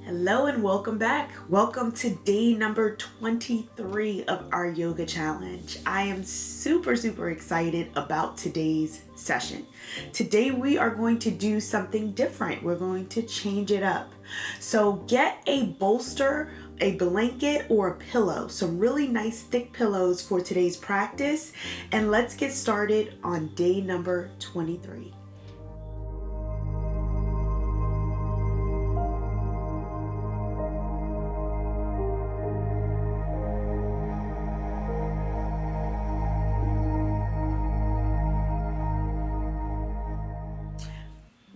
Hello and welcome back. Welcome to day number 23 of our yoga challenge. I am super excited about today's session. Today we are going to do something different. We're going to change it up. So get a bolster, a blanket, or a pillow. Some really nice thick pillows for today's practice. And let's get started on day number 23.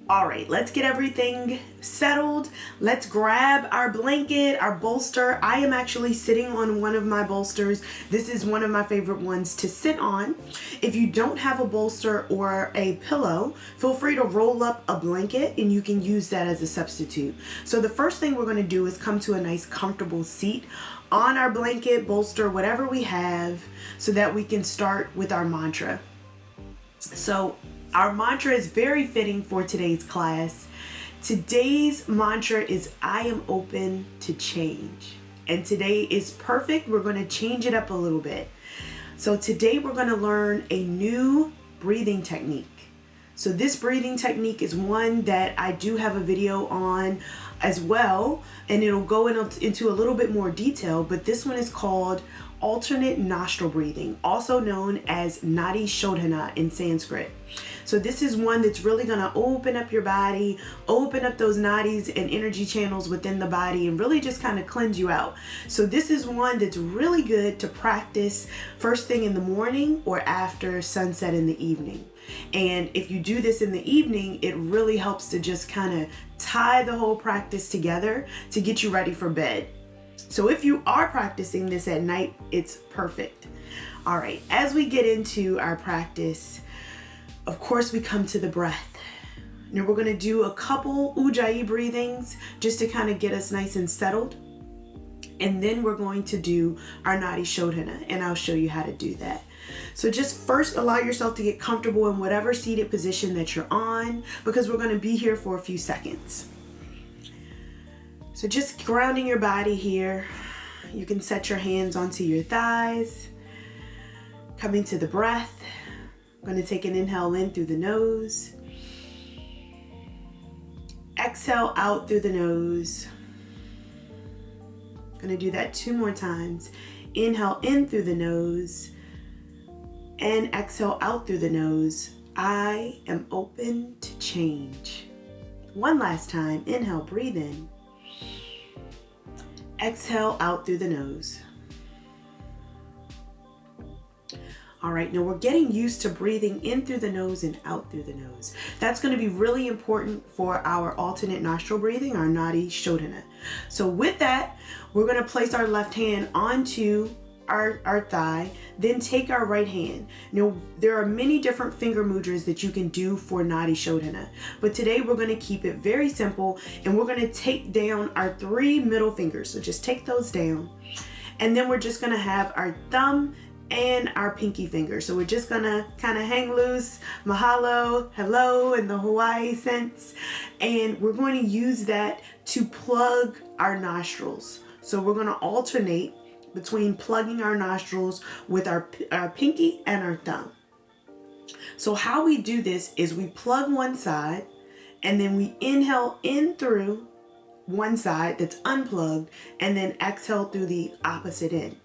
All right, let's get everything settled. Let's grab our blanket, our bolster. I am actually sitting on one of my bolsters. This is one of my favorite ones to sit on. If you don't have a bolster or a pillow, feel free to roll up a blanket and you can use that as a substitute. So the first thing we're gonna do is come to a nice comfortable seat on our blanket, bolster, whatever we have, so that we can start with our mantra. So our mantra is very fitting for today's class. Today's mantra is I am open to change. And today is perfect. We're going to change it up a little bit. So today we're going to learn a new breathing technique. So this breathing technique is one that I do have a video on as well, and it'll go into a little bit more detail, but this one is called alternate nostril breathing, also known as Nadi Shodhana in Sanskrit. So this is one that's really going to open up your body, open up those nadis and energy channels within the body, and really just kind of cleanse you out. So this is one that's really good to practice first thing in the morning or after sunset in the evening. And if you do this in the evening, it really helps to just kind of tie the whole practice together to get you ready for bed. So if you are practicing this at night, it's perfect. All right, as we get into our practice, of course we come to the breath. Now we're gonna do a couple ujjayi breathings just to kind of get us nice and settled. And then we're going to do our Nadi Shodhana, and I'll show you how to do that. So just first allow yourself to get comfortable in whatever seated position that you're on, because we're gonna be here for a few seconds. So just grounding your body here. You can set your hands onto your thighs. Coming to the breath. I'm going to take an inhale in through the nose. Exhale out through the nose. I'm going to do that 2 more times. Inhale in through the nose and exhale out through the nose. I am open to change. One last time. Inhale, breathe in. Exhale out through the nose. All right, now we're getting used to breathing in through the nose and out through the nose. That's going to be really important for our alternate nostril breathing, our Nadi Shodhana. So with that, we're going to place our left hand onto our thigh, then take our right hand. Now, there are many different finger mudras that you can do for Nadi Shodhana, but today we're going to keep it very simple, and we're going to take down our 3 middle fingers. So just take those down, and then we're just going to have our thumb and our pinky finger. So we're just going to kind of hang loose, mahalo, hello in the Hawaii sense, and we're going to use that to plug our nostrils. So we're going to alternate between plugging our nostrils with our pinky and our thumb. So how we do this is we plug one side, and then we inhale in through one side that's unplugged, and then exhale through the opposite end.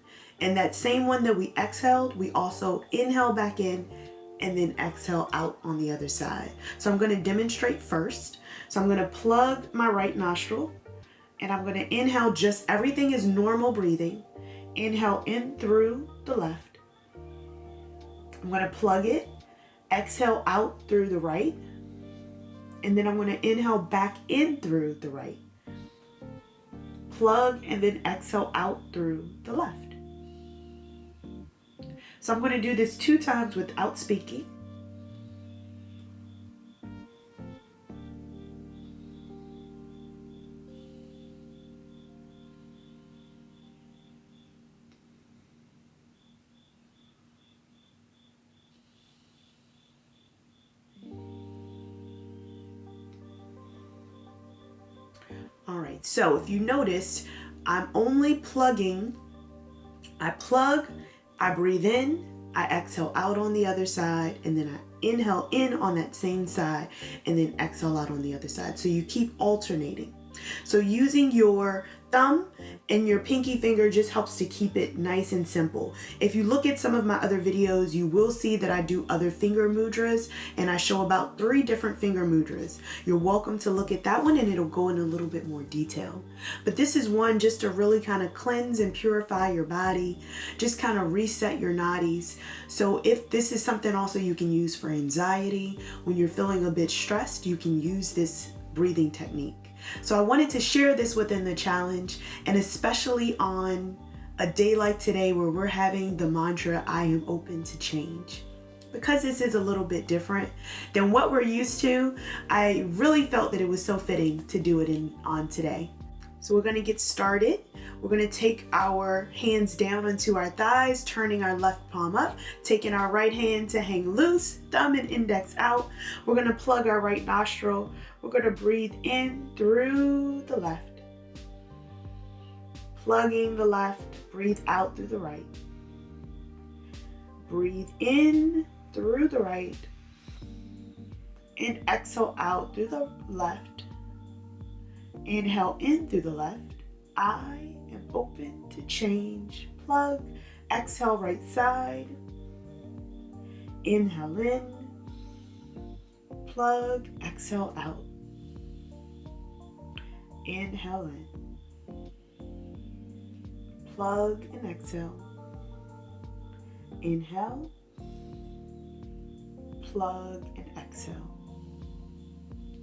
And that same one that we exhaled, we also inhale back in and then exhale out on the other side. So I'm going to demonstrate first. So I'm going to plug my right nostril, and I'm going to inhale, just everything is normal breathing. Inhale in through the left. I'm going to plug it, exhale out through the right, and then I'm going to inhale back in through the right. Plug and then exhale out through the left. So I'm going to do this 2 times without speaking. All right, so if you noticed, I'm only plugging. I plug, I breathe in, I exhale out on the other side, and then I inhale in on that same side, and then exhale out on the other side. So you keep alternating. So using your thumb and your pinky finger just helps to keep it nice and simple. If you look at some of my other videos, you will see that I do other finger mudras, and I show about 3 different finger mudras. You're welcome to look at that one, and it'll go in a little bit more detail. But this is one just to really kind of cleanse and purify your body, just kind of reset your nadis. So if this is something also you can use for anxiety, when you're feeling a bit stressed, you can use this breathing technique. So I wanted to share this within the challenge, and especially on a day like today where we're having the mantra, I am open to change. Because this is a little bit different than what we're used to, I really felt that it was so fitting to do it on today. So we're going to get started. We're going to take our hands down onto our thighs, turning our left palm up, taking our right hand to hang loose, thumb and index out. We're going to plug our right nostril. We're going to breathe in through the left. Plugging the left, breathe out through the right. Breathe in through the right and exhale out through the left. Inhale in through the left. I am open to change. Plug. Exhale right side. Inhale in. Plug. Exhale out. Inhale in. Plug and exhale. Inhale. Plug and exhale.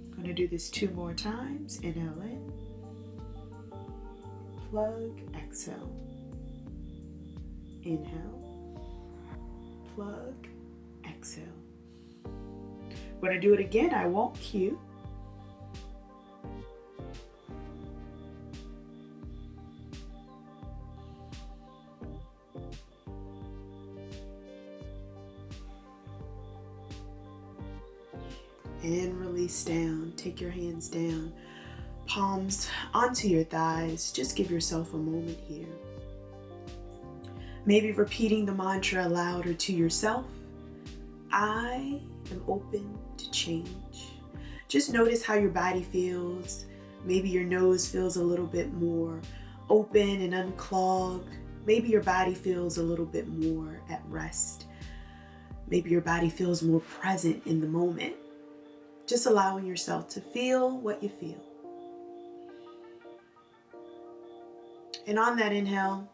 I'm going to do this 2 more times. Inhale in. Plug, exhale. Inhale. Plug, exhale. I'm going to do it again. I won't cue. And release down. Take your hands down. Palms onto your thighs. Just give yourself a moment here. Maybe repeating the mantra aloud or to yourself. I am open to change. Just notice how your body feels. Maybe your nose feels a little bit more open and unclogged. Maybe your body feels a little bit more at rest. Maybe your body feels more present in the moment. Just allowing yourself to feel what you feel. And on that inhale,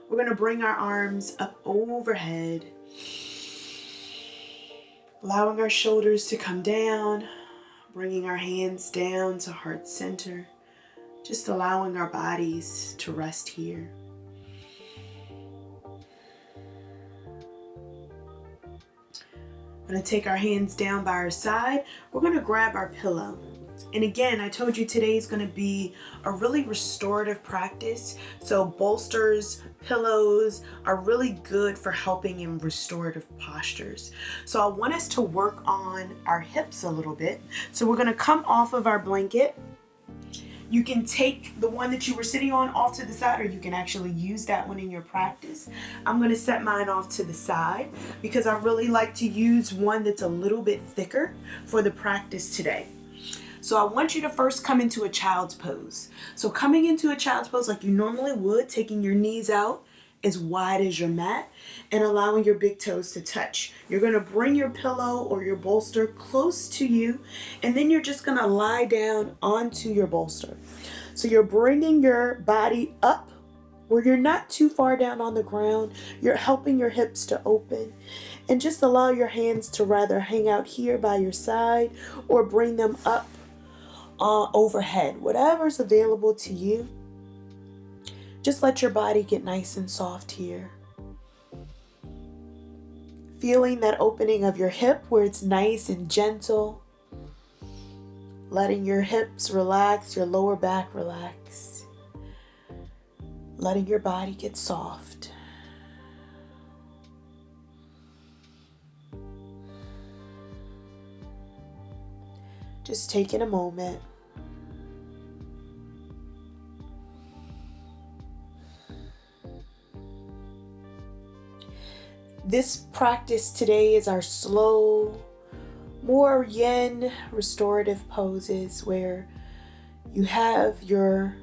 we're going to bring our arms up overhead, allowing our shoulders to come down, bringing our hands down to heart center, just allowing our bodies to rest here. We're going to take our hands down by our side. We're going to grab our pillow. And again, I told you today is going to be a really restorative practice. So bolsters, pillows are really good for helping in restorative postures. So I want us to work on our hips a little bit. So we're going to come off of our blanket. You can take the one that you were sitting on off to the side, or you can actually use that one in your practice. I'm going to set mine off to the side because I really like to use one that's a little bit thicker for the practice today. So I want you to first come into a child's pose. So coming into a child's pose like you normally would, taking your knees out as wide as your mat and allowing your big toes to touch. You're going to bring your pillow or your bolster close to you, and then you're just going to lie down onto your bolster. So you're bringing your body up where you're not too far down on the ground. You're helping your hips to open, and just allow your hands to rather hang out here by your side or bring them up overhead, whatever's available to you. Just let your body get nice and soft here. Feeling that opening of your hip where it's nice and gentle. Letting your hips relax, your lower back relax. Letting your body get soft. Just taking a moment. This practice today is our slow, more yin restorative poses where you have your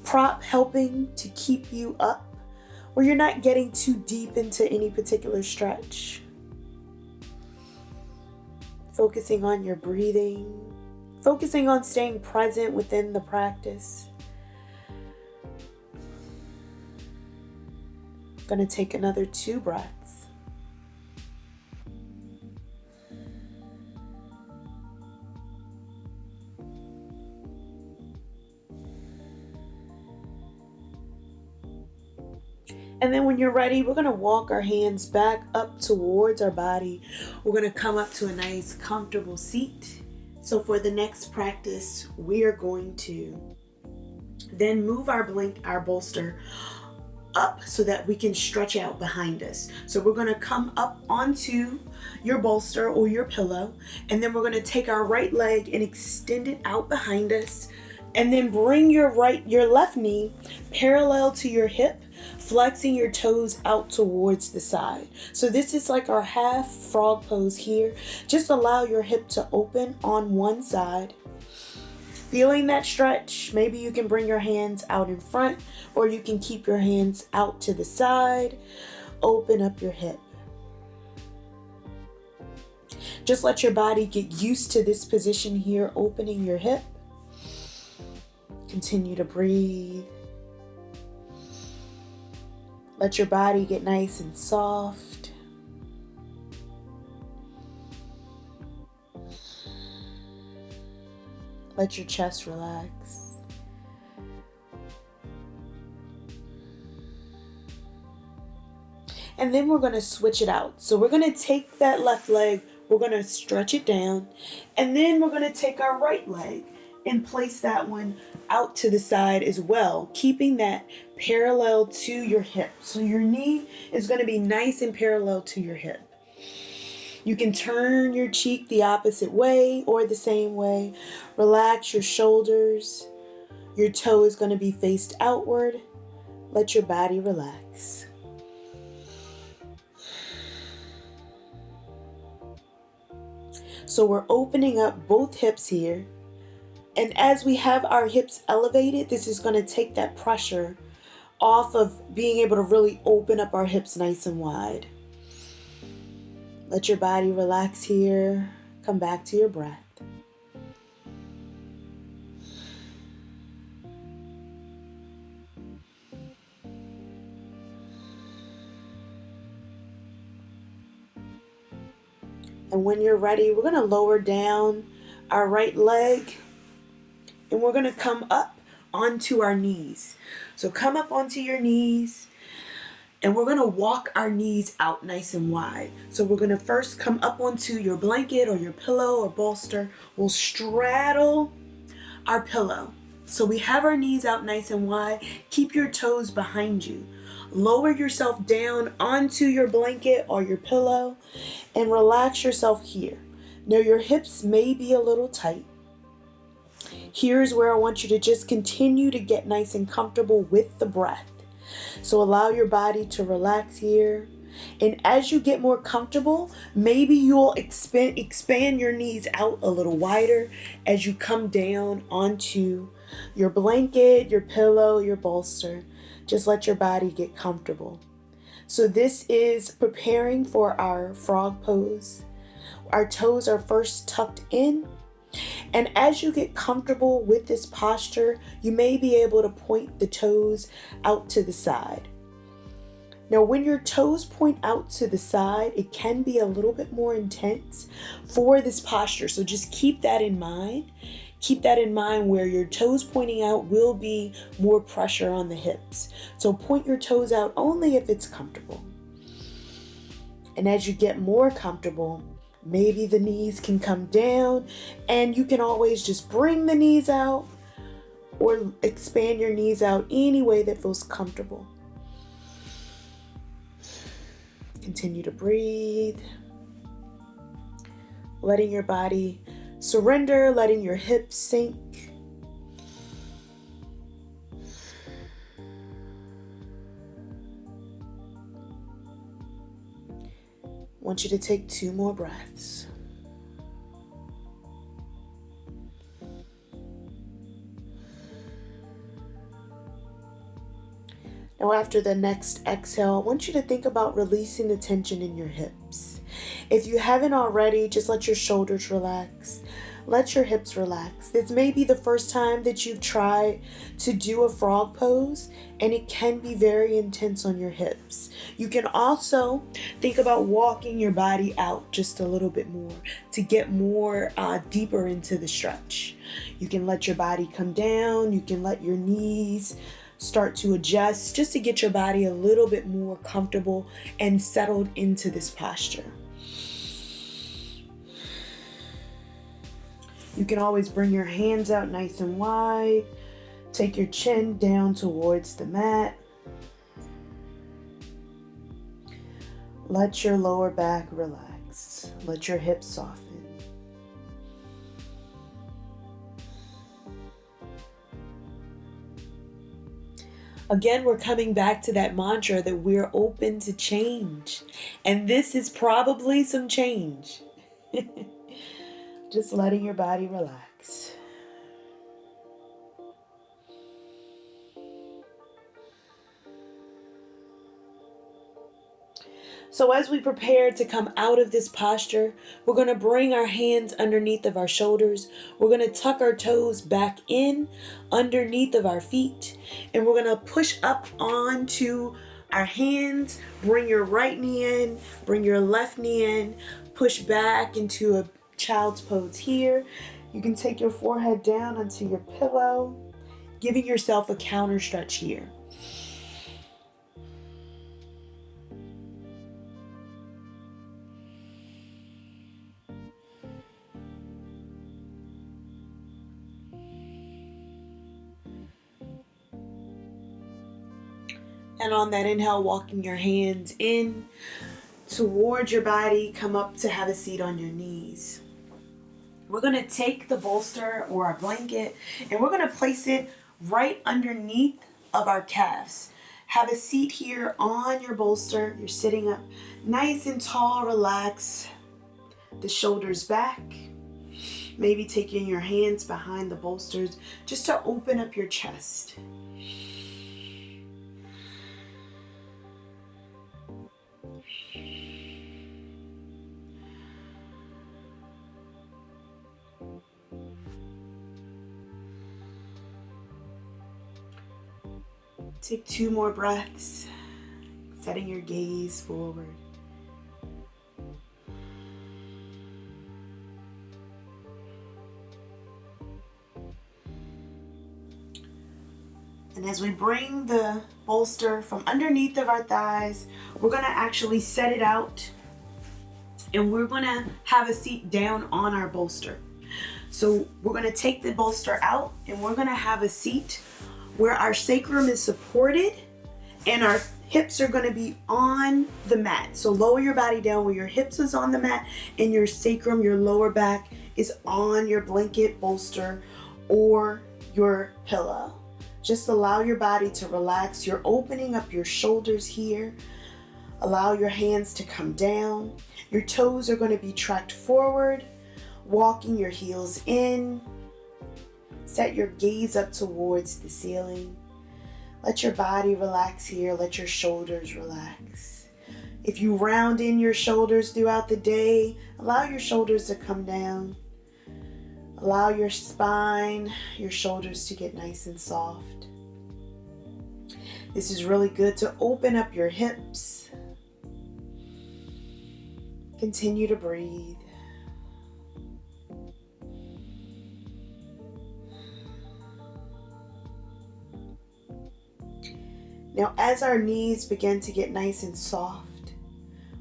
prop helping to keep you up, where you're not getting too deep into any particular stretch. Focusing on your breathing, focusing on staying present within the practice. I'm going to take another 2 breaths. And then when you're ready, we're going to walk our hands back up towards our body. We're going to come up to a nice comfortable seat. So for the next practice, we are going to then move our bolster up so that we can stretch out behind us. So we're going to come up onto your bolster or your pillow, and then we're going to take our right leg and extend it out behind us, and then bring your left knee parallel to your hip, flexing your toes out towards the side. So this is like our half frog pose here. Just allow your hip to open on one side. Feeling that stretch, maybe you can bring your hands out in front, or you can keep your hands out to the side. Open up your hip. Just let your body get used to this position here, opening your hip. Continue to breathe. Let your body get nice and soft. Let your chest relax. And then we're going to switch it out. So we're going to take that left leg, we're going to stretch it down, and then we're going to take our right leg and place that one out to the side as well, keeping that parallel to your hip. So your knee is going to be nice and parallel to your hip. You can turn your cheek the opposite way or the same way. Relax your shoulders. Your toe is going to be faced outward. Let your body relax. So we're opening up both hips here. And as we have our hips elevated, this is going to take that pressure off of being able to really open up our hips nice and wide. Let your body relax here. Come back to your breath. And when you're ready, we're going to lower down our right leg, and we're going to come up onto our knees. So come up onto your knees, and we're going to walk our knees out nice and wide. So we're going to first come up onto your blanket or your pillow or bolster. We'll straddle our pillow. So we have our knees out nice and wide. Keep your toes behind you. Lower yourself down onto your blanket or your pillow and relax yourself here. Now your hips may be a little tight. Here's where I want you to just continue to get nice and comfortable with the breath. So allow your body to relax here. And as you get more comfortable, maybe you'll expand your knees out a little wider as you come down onto your blanket, your pillow, your bolster. Just let your body get comfortable. So this is preparing for our frog pose. Our toes are first tucked in. And as you get comfortable with this posture, you may be able to point the toes out to the side. Now, when your toes point out to the side, it can be a little bit more intense for this posture. So just keep that in mind. Keep that in mind where your toes pointing out will be more pressure on the hips. So point your toes out only if it's comfortable. And as you get more comfortable, maybe the knees can come down, and you can always just bring the knees out or expand your knees out any way that feels comfortable. Continue to breathe, letting your body surrender, letting your hips sink. want you to take 2 more breaths. Now, after the next exhale, I want you to think about releasing the tension in your hips. If you haven't already, just let your shoulders relax. Let your hips relax. This may be the first time that you've tried to do a frog pose, and it can be very intense on your hips. You can also think about walking your body out just a little bit more to get more deeper into the stretch. You can let your body come down. You can let your knees start to adjust just to get your body a little bit more comfortable and settled into this posture. You can always bring your hands out nice and wide. Take your chin down towards the mat. Let your lower back relax. Let your hips soften. Again, we're coming back to that mantra that we're open to change. And this is probably some change. Just letting your body relax. So as we prepare to come out of this posture, we're going to bring our hands underneath of our shoulders. We're going to tuck our toes back in underneath of our feet. And we're going to push up onto our hands. Bring your right knee in. Bring your left knee in. Push back into a child's pose here. You can take your forehead down onto your pillow, giving yourself a counter stretch here. And on that inhale, walking your hands in towards your body, come up to have a seat on your knees. We're going to take the bolster or our blanket and we're going to place it right underneath of our calves. Have a seat here on your bolster. You're sitting up nice and tall, relax. The shoulders back. Maybe taking your hands behind the bolsters just to open up your chest. Take 2 more breaths, setting your gaze forward. And as we bring the bolster from underneath of our thighs, we're going to actually set it out and we're going to have a seat down on our bolster. So we're going to take the bolster out and we're going to have a seat where our sacrum is supported and our hips are going to be on the mat. So lower your body down where your hips is on the mat and your sacrum, your lower back, is on your blanket, bolster, or your pillow. Just allow your body to relax. You're opening up your shoulders here. Allow your hands to come down. Your toes are going to be tracked forward, walking your heels in. Set your gaze up towards the ceiling. Let your body relax here. Let your shoulders relax. If you round in your shoulders throughout the day, allow your shoulders to come down. Allow your spine, your shoulders to get nice and soft. This is really good to open up your hips. Continue to breathe. Now, as our knees begin to get nice and soft,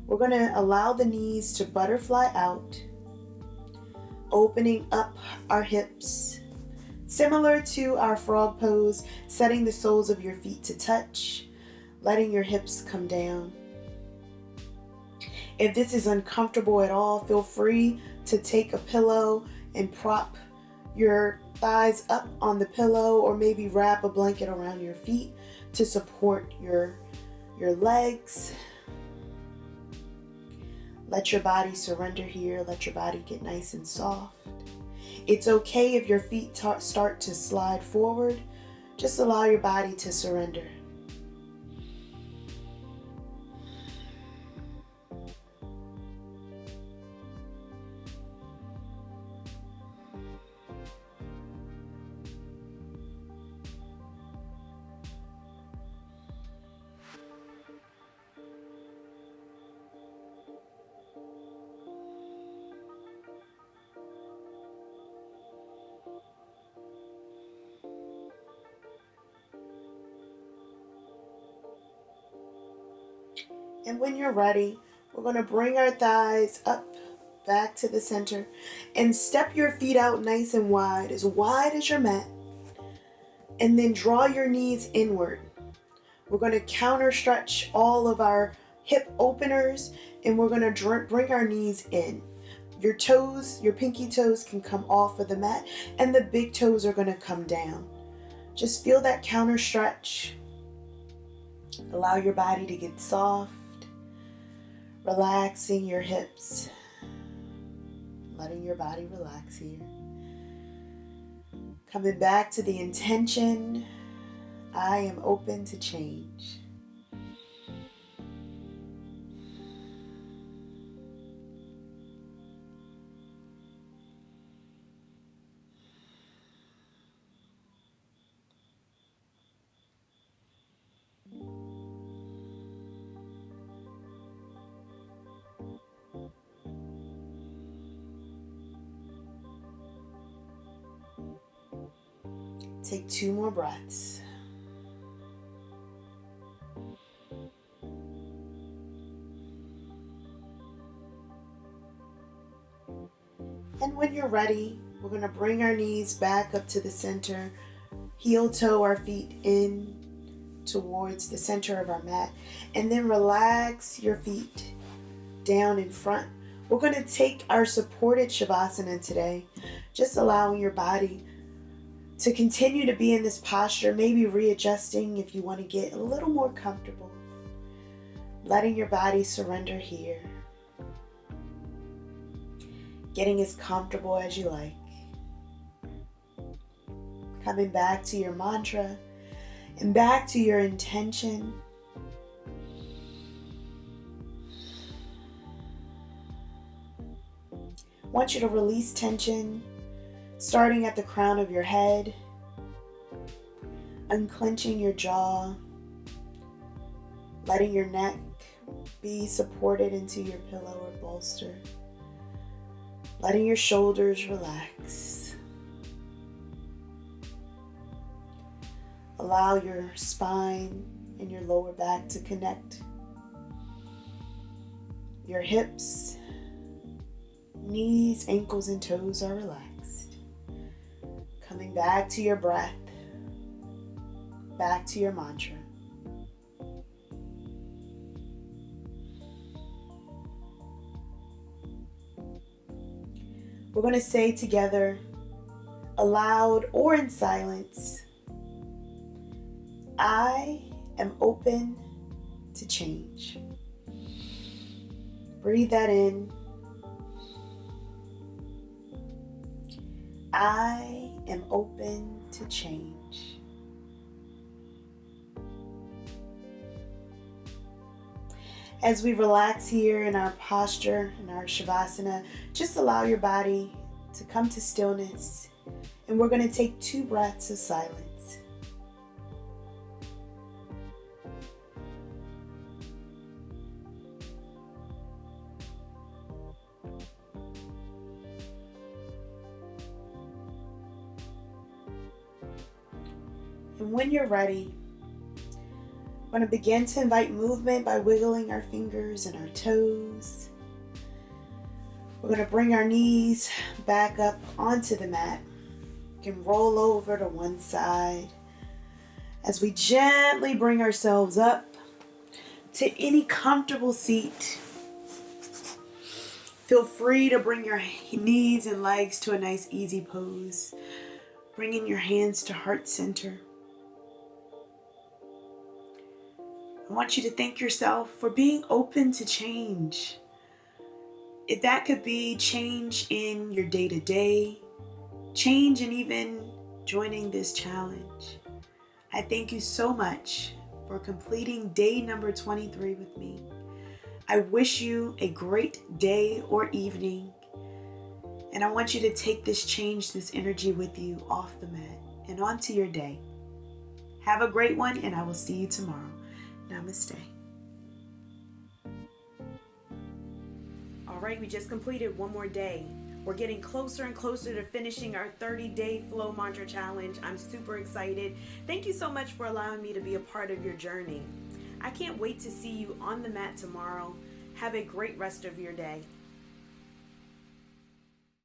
we're going to allow the knees to butterfly out, opening up our hips. Similar to our frog pose, setting the soles of your feet to touch, letting your hips come down. If this is uncomfortable at all, feel free to take a pillow and prop your thighs up on the pillow, or maybe wrap a blanket around your feet to support your legs. Let your body surrender here. Let your body get nice and soft. It's okay if your feet start to slide forward. Just allow your body to surrender. And when you're ready, we're going to bring our thighs up, back to the center, and step your feet out nice and wide as your mat. And then draw your knees inward. We're going to counter stretch all of our hip openers, and we're going to bring our knees in. Your toes, your pinky toes can come off of the mat, and the big toes are going to come down. Just feel that counter stretch. Allow your body to get soft. Relaxing your hips, letting your body relax here. Coming back to the intention, I am open to change. Take 2 more breaths. And when you're ready, we're going to bring our knees back up to the center, heel toe our feet in towards the center of our mat, and then relax your feet down in front. We're going to take our supported Shavasana today, just allowing your body to continue to be in this posture, maybe readjusting if you want to get a little more comfortable. Letting your body surrender here. Getting as comfortable as you like. Coming back to your mantra and back to your intention. I want you to release tension, starting at the crown of your head, unclenching your jaw, letting your neck be supported into your pillow or bolster, letting your shoulders relax. Allow your spine and your lower back to connect. Your hips, knees, ankles, and toes are relaxed. Coming back to your breath, back to your mantra. We're going to say together, aloud or in silence, I am open to change. Breathe that in. I am open to change. As we relax here in our posture, in our Shavasana, just allow your body to come to stillness. And we're going to take 2 breaths of silence. And when you're ready, we're going to begin to invite movement by wiggling our fingers and our toes. We're going to bring our knees back up onto the mat. You can roll over to one side as we gently bring ourselves up to any comfortable seat. Feel free to bring your knees and legs to a nice easy pose. Bringing your hands to heart center. I want you to thank yourself for being open to change. That could be change in your day-to-day, change in even joining this challenge. I thank you so much for completing day number 23 with me. I wish you a great day or evening, and I want you to take this change, this energy with you off the mat and onto your day. Have a great one, and I will see you tomorrow. Namaste. All right, we just completed one more day. We're getting closer and closer to finishing our 30-day flow mantra challenge. I'm super excited. Thank you so much for allowing me to be a part of your journey. I can't wait to see you on the mat tomorrow. Have a great rest of your day.